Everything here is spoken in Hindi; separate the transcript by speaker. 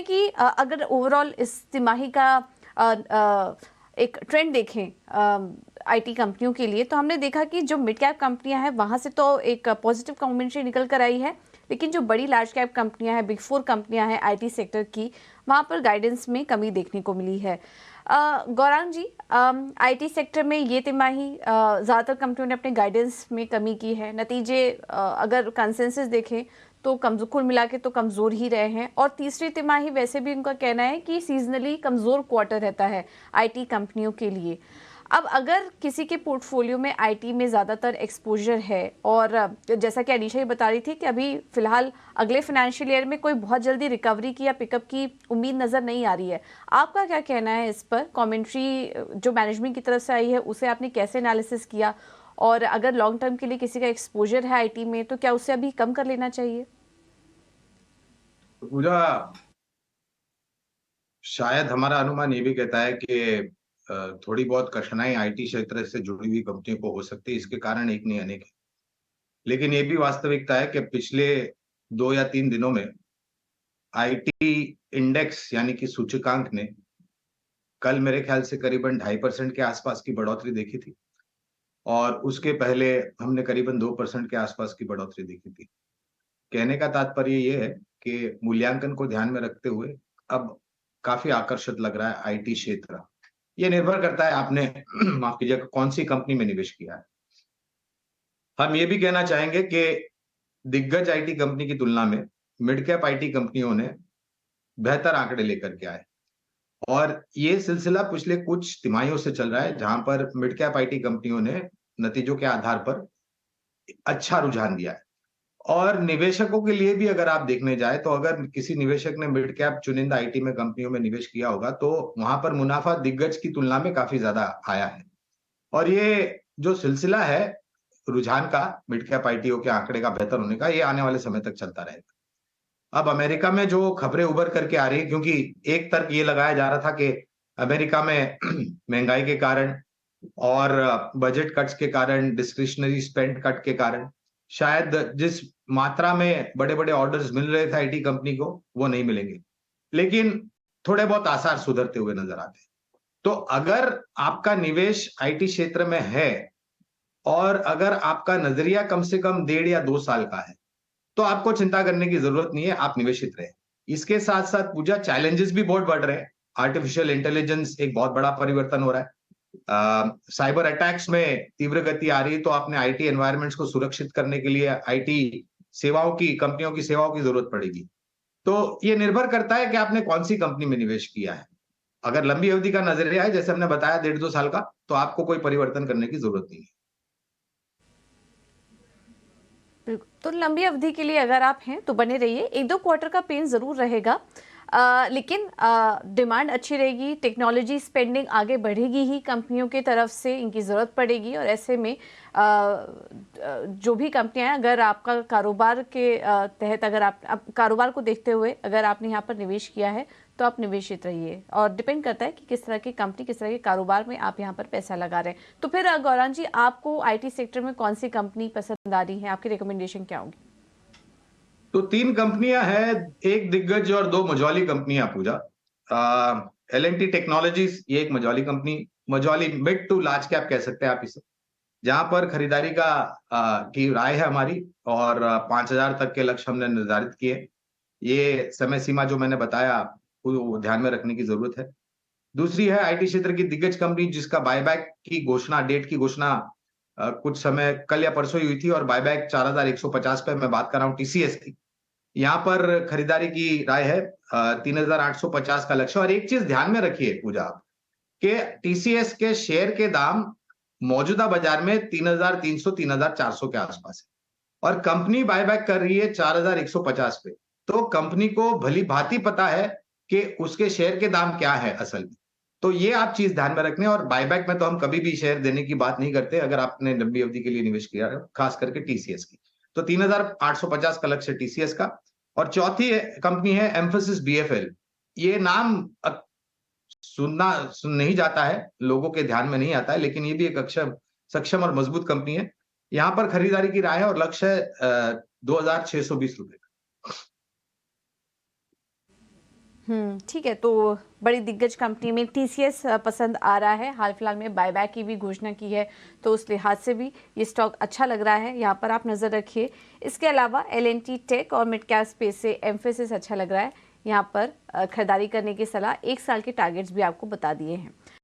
Speaker 1: हैं कि अगर ओवरऑल इस तिमाही का एक ट्रेंड देखें आईटी कंपनियों के लिए, तो हमने देखा कि जो मिड कैप कंपनियां हैं वहां से तो एक पॉजिटिव कमेंट्री निकल कर आई है, लेकिन जो बड़ी लार्ज कैप कंपनियां हैं, बिग फोर कंपनियां हैं आईटी सेक्टर की, वहां पर गाइडेंस में कमी देखने को मिली है। गौरांग जी, आईटी सेक्टर में ये तिमाही ज़्यादातर कंपनियों ने अपने गाइडेंस में कमी की है। नतीजे अगर कंसेंसस देखें तो कमजोर, कुल मिला के तो कमज़ोर ही रहे हैं। और तीसरी तिमाही वैसे भी उनका कहना है कि सीजनली कमज़ोर क्वार्टर रहता है आईटी कंपनियों के लिए। अब अगर किसी के पोर्टफोलियो में आईटी में ज़्यादातर एक्सपोजर है, और जैसा कि अनीशा ये बता रही थी कि अभी फ़िलहाल अगले फाइनेंशियल ईयर में कोई बहुत जल्दी रिकवरी की या पिकअप की उम्मीद नज़र नहीं आ रही है, आपका क्या कहना है इस पर? कमेंट्री जो मैनेजमेंट की तरफ से आई है उसे आपने कैसे एनालिसिस किया, और अगर लॉन्ग टर्म के लिए किसी का एक्सपोजर है आईटी में तो क्या उसे अभी कम कर लेना चाहिए?
Speaker 2: पूजा, शायद हमारा अनुमान ये भी कहता है कि थोड़ी बहुत कठिनाई आईटी क्षेत्र से जुड़ी हुई कंपनियों को हो सकती है। इसके कारण एक नहीं अनेक है, लेकिन ये भी वास्तविकता है कि पिछले 2 या 3 दिनों में आईटी इंडेक्स यानी कि सूचकांक ने कल मेरे ख्याल से करीबन 2.5% के आसपास की बढ़ोतरी देखी थी, और उसके पहले हमने करीबन 2% के आसपास की बढ़ोतरी देखी थी। कहने का तात्पर्य ये है कि मूल्यांकन को ध्यान में रखते हुए अब काफी आकर्षक लग रहा है आईटी क्षेत्र। ये निर्भर करता है आपने माफ कीजिएगा कौन सी कंपनी में निवेश किया है। हम ये भी कहना चाहेंगे कि दिग्गज आईटी कंपनी की तुलना में मिड कैप आईटी कंपनियों ने बेहतर आंकड़े लेकर के आए, और ये सिलसिला पिछले कुछ तिमाहियों से चल रहा है, जहां पर मिड कैप आईटी कंपनियों ने नतीजों के आधार पर अच्छा रुझान दिया है। और निवेशकों के लिए भी अगर आप देखने जाए, तो अगर किसी निवेशक ने मिड कैप चुनिंदा आईटी में कंपनियों में निवेश किया होगा, तो वहां पर मुनाफा दिग्गज की तुलना में काफी ज्यादा आया है। और ये जो सिलसिला है रुझान का, मिड कैप आईटीओ के आंकड़े का बेहतर होने का, ये आने वाले समय तक चलता रहेगा। अब अमेरिका में जो खबरें उभर करके आ रही है, क्योंकि एक तर्क ये लगाया जा रहा था कि अमेरिका में महंगाई के कारण और बजट कट्स के कारण, डिस्क्रिशनरी स्पेंड कट के कारण शायद जिस मात्रा में बड़े-बड़े ऑर्डर्स मिल रहे थे आईटी कंपनी को, वो नहीं मिलेंगे। लेकिन थोड़े बहुत आसार सुधरते हुए नजर आते हैं। तो अगर आपका निवेश आईटी क्षेत्र में है, और अगर आपका नजरिया कम से कम 1.5 या 2 साल का है, तो आपको चिंता करने की जरूरत नहीं है, आप निवेशित रहें। इसके साथ-साथ पूजा चैलेंजेस भी बहुत बढ़ रहे हैं। आर्टिफिशियल इंटेलिजेंस एक बहुत बड़ा परिवर्तन हो रहा है। साइबर अटैक्स में तीव्र गति आ रही है, तो आपने आईटी एनवायरनमेंट्स को सुरक्षित करने के लिए आईटी सेवाओं की, कंपनियों की सेवाओं की जरूरत पड़ेगी। तो ये निर्भर करता है कि आपने कौन सी कंपनी में निवेश किया है। अगर लंबी अवधि का नजरिया है, जैसे हमने बताया 1.5-2 साल का, तो आपको कोई परिवर्तन करने की जरूरत नहीं है।
Speaker 1: बिल्कुल, तो लंबी अवधि के लिए अगर आप हैं तो बने रहिए। एक दो क्वार्टर का पेन ज़रूर रहेगा, लेकिन डिमांड अच्छी रहेगी, टेक्नोलॉजी स्पेंडिंग आगे बढ़ेगी ही, कंपनियों की तरफ से इनकी ज़रूरत पड़ेगी। और ऐसे में जो भी कंपनियां हैं, अगर आपका कारोबार के तहत, अगर आप कारोबार को देखते हुए अगर आपने यहाँ पर निवेश किया है तो आप निवेशित रहिए। और डिपेंड करता है कि किस तरह की कंपनी, किस तरह के कारोबार में आप यहाँ पर पैसा लगा रहे हैं। तो फिर गौरांग जी, आपको आईटी सेक्टर में कौन सी कंपनी पसंद आ रही है? आपकी रिकमेंडेशन क्या होगी?
Speaker 2: तो 3 कंपनियां हैं, एक दिग्गज और 2 मझौली कंपनियां पूजा। एल&टी टेक्नोलॉजीज, ये एक मझौली कंपनी, मझौली मिड टू लार्ज कैप कह सकते हैं आप इसे, जहां पर खरीदारी की राय है हमारी, और 5,000 तक के लक्ष्य हमने निर्धारित किए। ये समय सीमा जो मैंने बताया, आपको ध्यान में रखने की जरूरत है। दूसरी है आईटी क्षेत्र की दिग्गज कंपनी, जिसका बायबैक की घोषणा, डेट की घोषणा कुछ समय कल या परसों ही हुई थी, और बायबैक 4,150 पे मैं बात कर रहा हूँ टीसीएस की। यहाँ पर खरीदारी की राय है 3,850 का लक्ष्य। और एक चीज ध्यान में रखिए पूजा आप, कि टीसीएस के शेयर के दाम मौजूदा बाजार में 3,300 3,400 के आसपास है, और कंपनी बायबैक कर रही है 4,150 पे। तो कंपनी को भली भांति पता है कि उसके शेयर के दाम क्या है असल में। तो ये आप चीज ध्यान में रखने, और बायबैक में तो हम कभी भी शेयर देने की बात नहीं करते अगर आपने लंबी अवधि के लिए निवेश किया है, खास करके टीसीएस की। तो 3,850 का लक्ष्य टीसीएस का। और चौथी कंपनी है एम्फोसिस बीएफएल। ये नाम सुन नहीं जाता है, लोगों के ध्यान में नहीं आता है, लेकिन ये भी एक अक्षम सक्षम और मजबूत कंपनी है। यहाँ पर खरीदारी की राय है, और लक्ष्य है 2,620 रुपए का।
Speaker 1: ठीक है। तो बड़ी दिग्गज कंपनी में टीसीएस पसंद आ रहा है, हाल फिलहाल में बायबैक की भी घोषणा की है, तो उस लिहाज से भी ये स्टॉक अच्छा लग रहा है, यहाँ पर आप नज़र रखिए। इसके अलावा एल&टी टेक और मिड कैप स्पेस से एम्फेसिस अच्छा लग रहा है, यहाँ पर खरीदारी करने की सलाह, 1 साल के टारगेट्स भी आपको बता दिए हैं।